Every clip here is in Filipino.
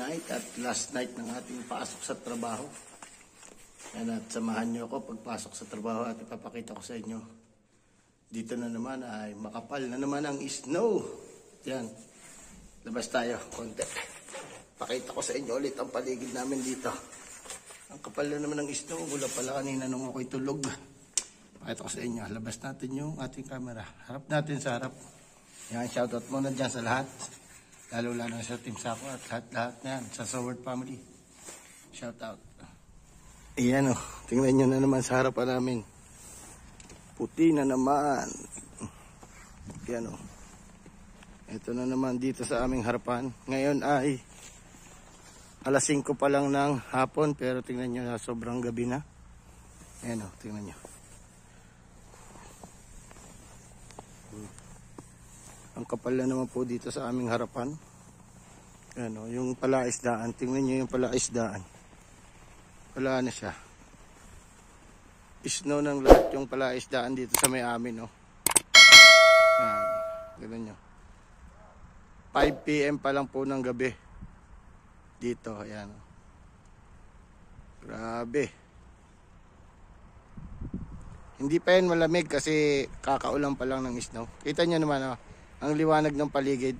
night at last night ng ating pasok sa trabaho. Yan, at samahan nyo ako pagpasok sa trabaho at ipapakita ko sa inyo. Dito na naman ay makapal na naman ang snow. Yan, labas tayo konti. Pakita ko sa inyo ulit ang paligid namin dito. Ang kapal na naman ng snow. Mula pala kanina nung ako'y tulog. Pakita ko sa inyo. Labas natin yung ating camera. Harap natin sa harap. Yan, shoutout muna dyan sa lahat. Lalo-lalo sa Team Sako at lahat-lahat na yan. Sa Soward family. Shoutout. Ayan o. Tingnan nyo na naman sa harapan namin. Puti na naman. Ayan o. Ito na naman dito sa aming harapan. Ngayon ay alas 5 pa lang ng hapon. Pero tingnan nyo na sobrang gabi na. Ayan o. Tingnan nyo. Ang kapal na naman po dito sa aming harapan. Ayan o. Yung palaisdaan. Tingnan nyo yung palaisdaan. Wala na siya. Snow ng lahat yung palaisdaan dito sa may amin, no. Ayan, gano'n nyo. 5 PM pa lang po ng gabi. Dito, ayan. Grabe. Hindi pa yan malamig kasi kakaulan pa lang ng snow. Kita nyo naman, oh, ang liwanag ng paligid.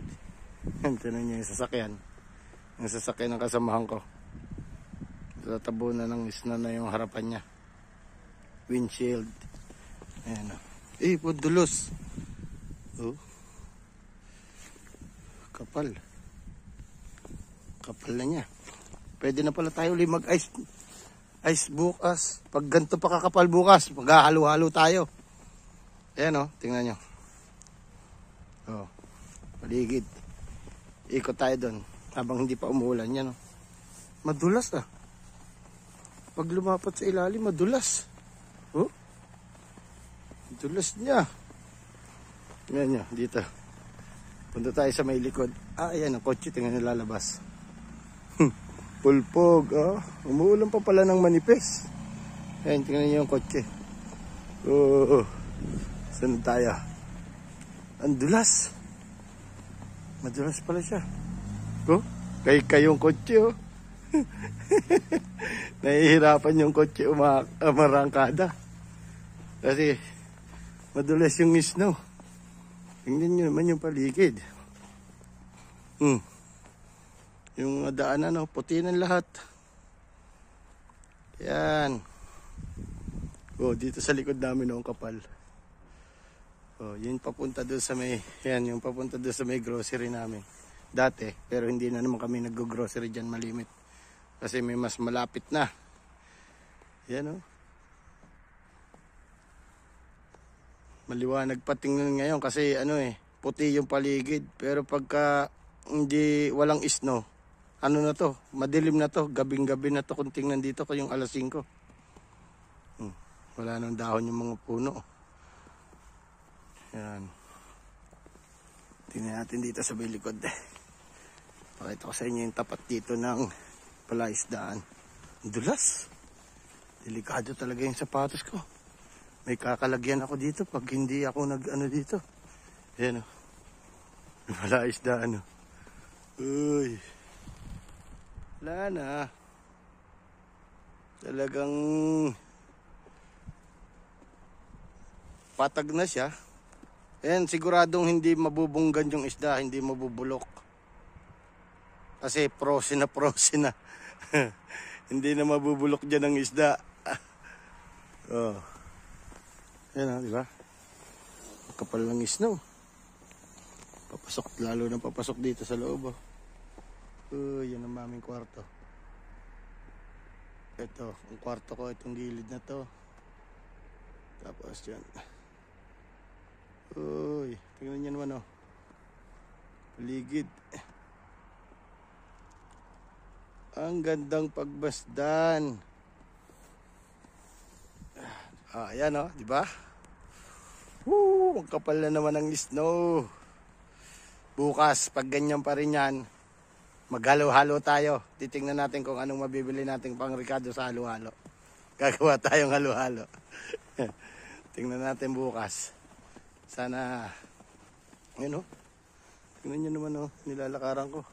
Tignan nyo yung sasakyan. Yung sasakyan ng kasamahan ko. Tatabo na ng snow na yung harapan niya. Windshield. Ayan o. Dulos. Oh. Kapal. Kapal na niya. Pwede na pala tayo ulit mag-ice bukas. Pag ganito pa kakapal bukas, maghahalo-halo tayo. Ayan o. Tingnan nyo. Oh. Paligid. Ikot tayo doon. Habang hindi pa umuulan yan o. Madulas ah. Pag lumapat sa ilalim, madulas. Oh? Madulas niya. Tingnan nyo, dito. Punta tayo sa may likod. Ayan, ang kotse, tingnan nyo lalabas. Pulpog, oh. Umuulan pa pala ng manipis. Ayan, tingnan nyo yung kotse. Oh. Saan tayo? Ang dulas. Madulas pala siya. Oh, kayong kotse, oh. Nahihirapan yung kotse umarangkada kasi madulas yung snow. Tingnan nyo naman yung paligid. Yung daanan, no, puti ng lahat. Yan. Oh, dito sa likod namin ang kapal. Oh, yun papunta doon sa may, yan, yung papunta doon sa may grocery namin dati, pero hindi na naman kami nag-grocery dyan, malimit. Kasi may mas malapit na. Yan o. Maliwanag pa tingnan ngayon kasi ano puti yung paligid. Pero pagka hindi walang snow, ano na to, madilim na to, gabing-gabi na to kung tingnan dito ko yung alas 5. Wala nang dahon yung mga puno. Yan. Tingnan natin dito sa likod. Pakita ko sa inyo yung tapat dito ng palaisdaan. Dulas. Delikado talaga yung sapatos ko. May kakalagyan ako dito pag hindi ako nag-ano dito. Ayan o. Palaisdaan o. Uy. Wala na. Talagang patag na siya. Ayan, siguradong hindi mabubunggan yung isda, hindi mabubulok. Kasi frozen na. Hindi na mabubulok dyan ang isda. Oh. Ayan, di ba? Kapal ng snow. Papasok, lalo na papasok dito sa loob. Oh, yan ang maming kwarto. Ito, ang kwarto ko, itong gilid na to. Tapos yan. Uy, tingnan nyo naman oh. Paligid. Ang gandang pagbasdan. Ayan o, di ba? Ang kapal na naman ng snow. Bukas, pag ganyan pa rin yan, maghalo-halo tayo. Titingnan natin kung anong mabibili natin pang Ricardo sa halo-halo. Gagawa tayong halo-halo. Tingnan natin bukas. Sana, yun o. Tingnan nyo naman o, nilalakaran ko.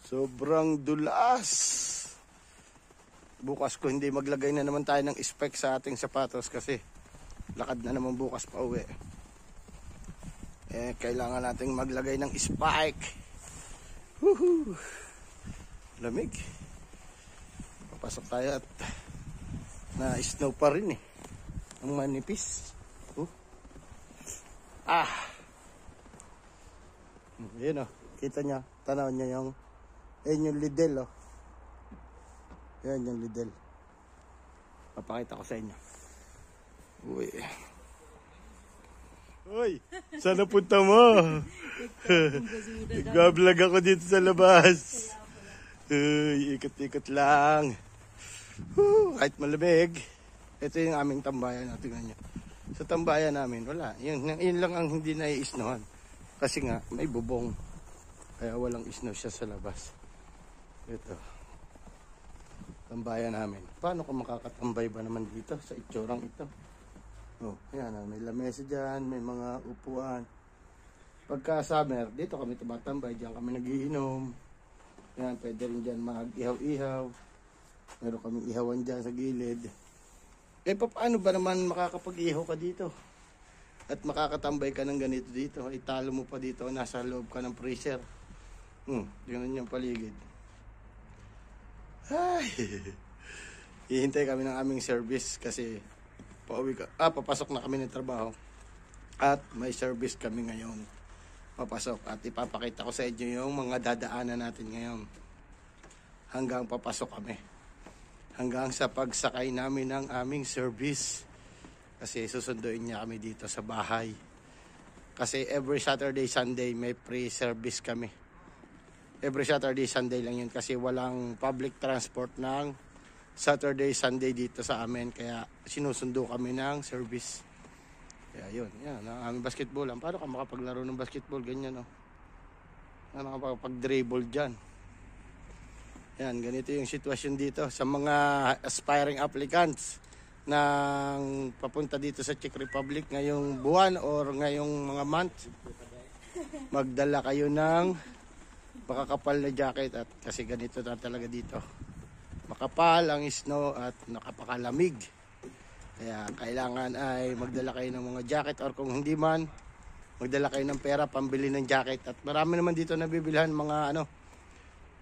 Sobrang dulas. Bukas ko hindi maglagay na naman tayo ng spec sa ating sapatos kasi lakad na naman bukas pa uwi. Kailangan nating maglagay ng spike. Woohoo! Lamig. Papasok tayo at na snow pa rin eh. Ang manipis. Yun oh. Kita nyo. Tanaw nyo yung Lidl oh. Yan yung Lidl. Papakita ko sa inyo. Uy, saan punta mo? Nag-vlog ako dito sa labas. Ikot-ikot lang. Kahit malamig. Ito yung aming tambayan. Tingnan nyo. Sa tambayan namin, wala. Yun lang ang hindi nai-isnohan. Kasi nga, may bubong. Kaya walang isno siya sa labas. Ito. Tambayan namin. Paano kung makakatambay ba naman dito sa itsurang ito? Oh, yan. May lamesa dyan, may mga upuan. Pagka summer, dito kami tumatambay. Diyan kami nagiinom. Yan, pwede rin dyan mag-ihaw-ihaw. Meron kaming ihawan dyan sa gilid. Paano ba naman makakapag-ihaw ka dito? At makakatambay ka ng ganito dito. Italo mo pa dito, nasa loob ka ng freezer. Tingnan yung paligid. Ay, hihintay kami ng aming service kasi papasok na kami ng trabaho. At may service kami ngayon. Papasok at ipapakita ko sa inyo yung mga dadaanan natin ngayon. Hanggang papasok kami. Hanggang sa pagsakay namin ng aming service. Kasi susunduin niya kami dito sa bahay. Kasi every Saturday, Sunday may pre-service kami. Every Saturday, Sunday lang yun kasi walang public transport ng Saturday, Sunday dito sa amin. Kaya sinusundo kami ng service. Kaya yun, yan ang aming basketball. Paano ka makapaglaro ng basketball? Ganyan, no? Paano ka makapag-dribble dyan? Yan, ganito yung sitwasyon dito sa mga aspiring applicants ng papunta dito sa Czech Republic ngayong buwan or ngayong mga month. Magdala kayo ng makakapal na jacket at kasi ganito na talaga dito. Makapal ang snow at nakapakalamig. Kaya kailangan ay magdala kayo ng mga jacket or kung hindi man, magdala kayo ng pera pambili ng jacket. At marami naman dito nabibilhan mga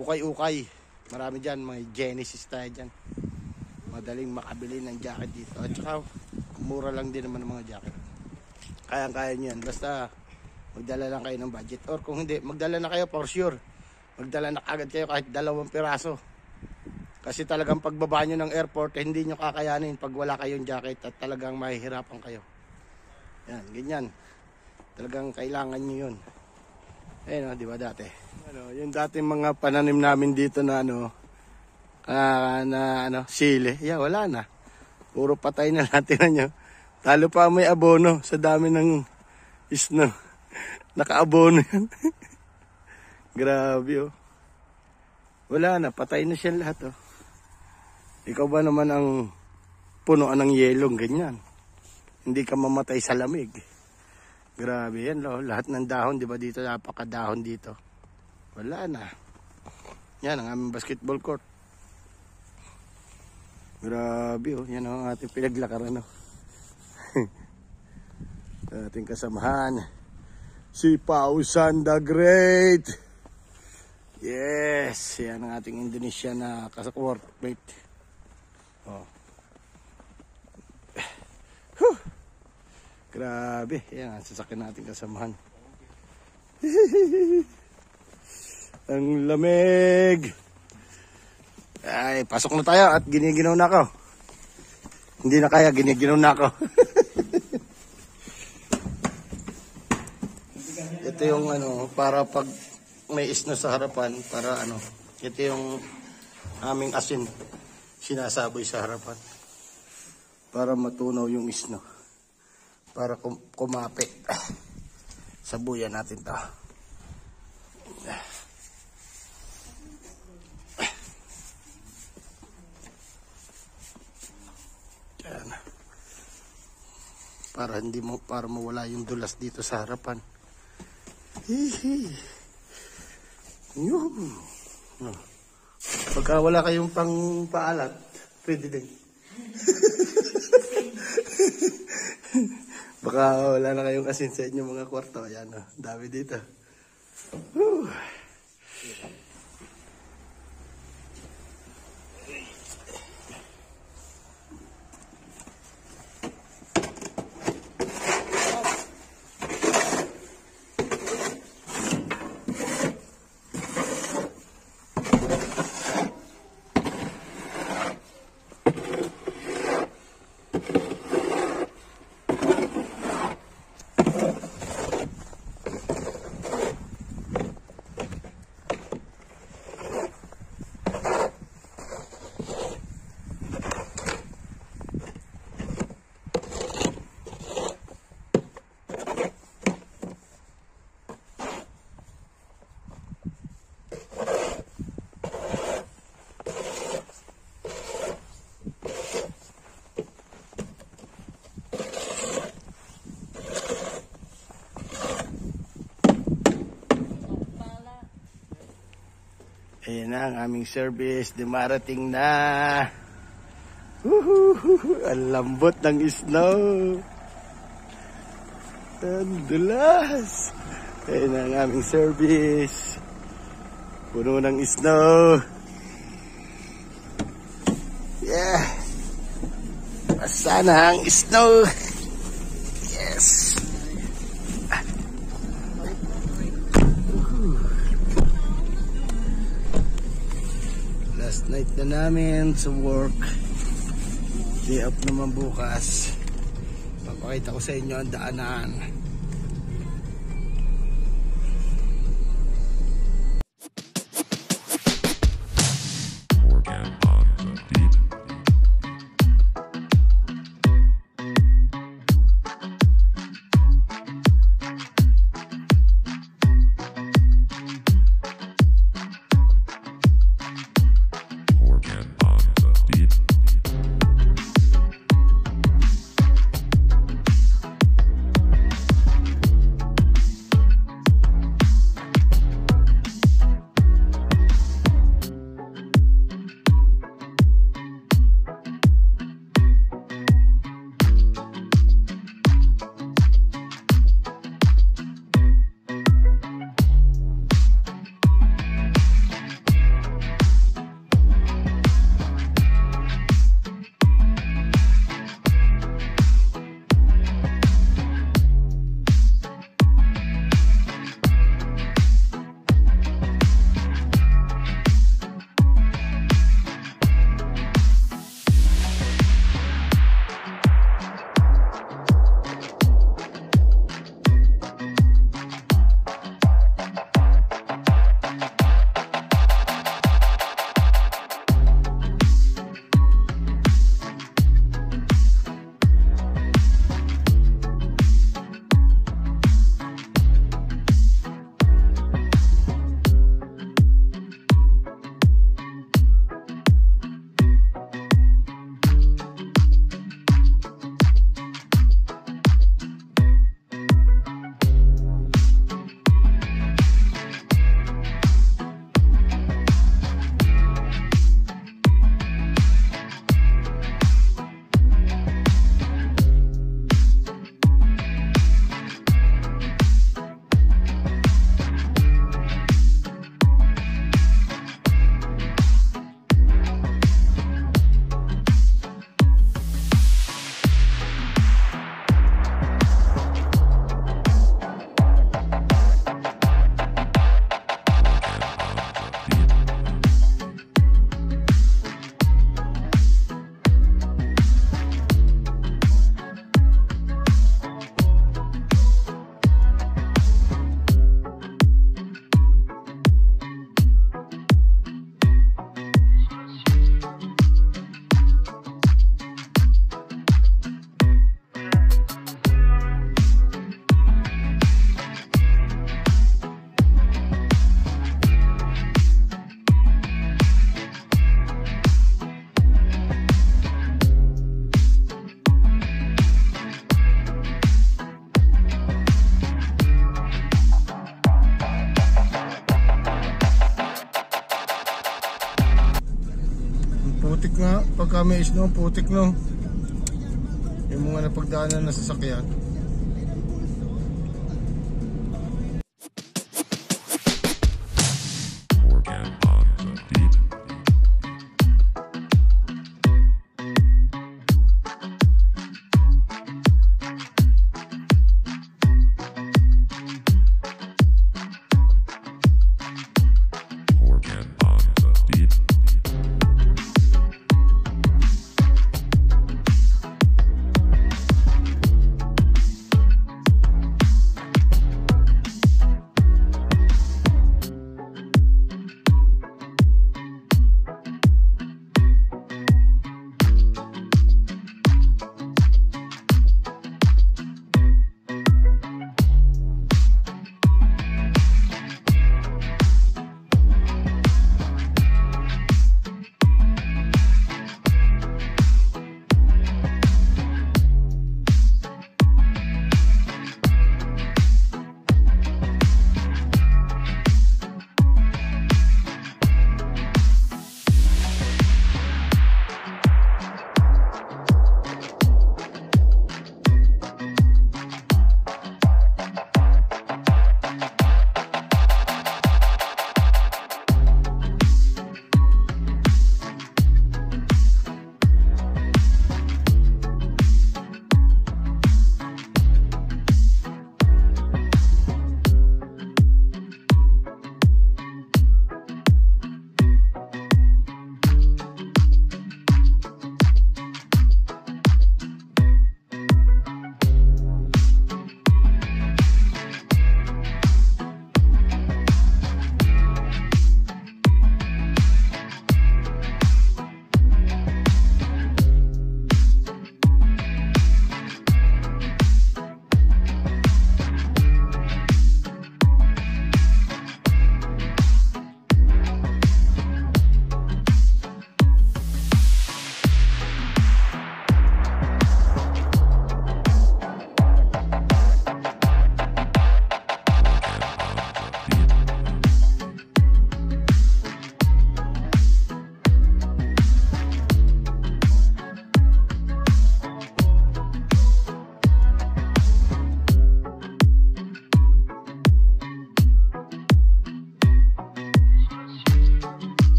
ukay-ukay. Marami dyan, mga Genesis tayo dyan. Madaling makabili ng jacket dito. At saka, mura lang din naman ng mga jacket. Kaya-kaya nyo yan. Basta, magdala lang kayo ng budget. Or kung hindi, magdala na kayo for sure. Magdala na agad kayo kahit 2 piraso. Kasi talagang pagbaba nyo ng airport, hindi nyo kakayanin pag wala kayong jacket at talagang mahihirapan kayo. Yan, ganyan. Talagang kailangan nyo yun. Ayun, di ba dati? Yung dating mga pananim namin dito na sili. Yeah, wala na. Puro patay na natin na nyo. Talo pa may abono sa dami ng snow. Naka-abono yan. Grabe oh. Wala na, patay na siya lahat oh. Ikaw ba naman ang punuan ng yelong ganyan? Hindi ka mamatay sa lamig. Grabe yan lo. Lahat ng dahon, di ba dito, napakadahon dito. Wala na. Yan ang aming basketball court. Grabe oh. Yan ang ating pinaglakaran oh. Ating kasamahan. Si Pausan the Great. Yes. Yan ang ating Indonesian na workmate. Oh. Grabe. Yan. Sasakyan natin kasamahan. Ang lamig. Ay, pasok na tayo at giniginaw na ako. Hindi na kaya, giniginaw na ako. Ito yung para pag may isno sa harapan, para ito yung aming asin. Sinasaboy sa harapan. Para matunaw yung isno. Para kumapit. Sabuyan natin to. Yan. Para mawala yung dulas dito sa harapan. Hihi. Yun. No. Pagka wala kayong pang paalat, pwede din. Baka wala na kayong asin sa inyong mga kwarto. Ayan, oh, dami dito. Whew. Ayan na ang aming service. Dumarating na. Ang lambot ng snow. Ang dulas. Ayan na ang aming service. Puno ng snow. Yeah. Basa na ang snow. Yes. Last night na namin sa work. Day off naman bukas. Papakita ko sa inyo ang daanan. pagka may snow, putik no. Yung mga napagdaanan na sasakyan.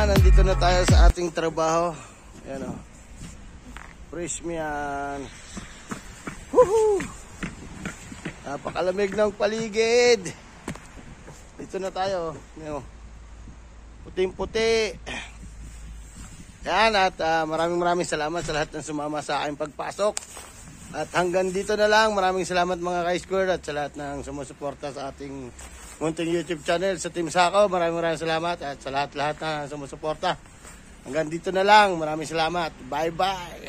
Nandito na tayo sa ating trabaho. Ayan o. Fresh mo yan. Woohoo! Napakalamig ng paligid. Dito na tayo. Ayan o. Puting-puti. Yan at maraming salamat sa lahat ng sumama sa aking pagpasok. At hanggang dito na lang. Maraming salamat mga ka-square at sa lahat ng sumusuporta sa ating munting YouTube channel. Sa Team Sako, maraming salamat. At sa lahat na sumusuporta. Hanggang dito na lang. Maraming salamat. Bye-bye.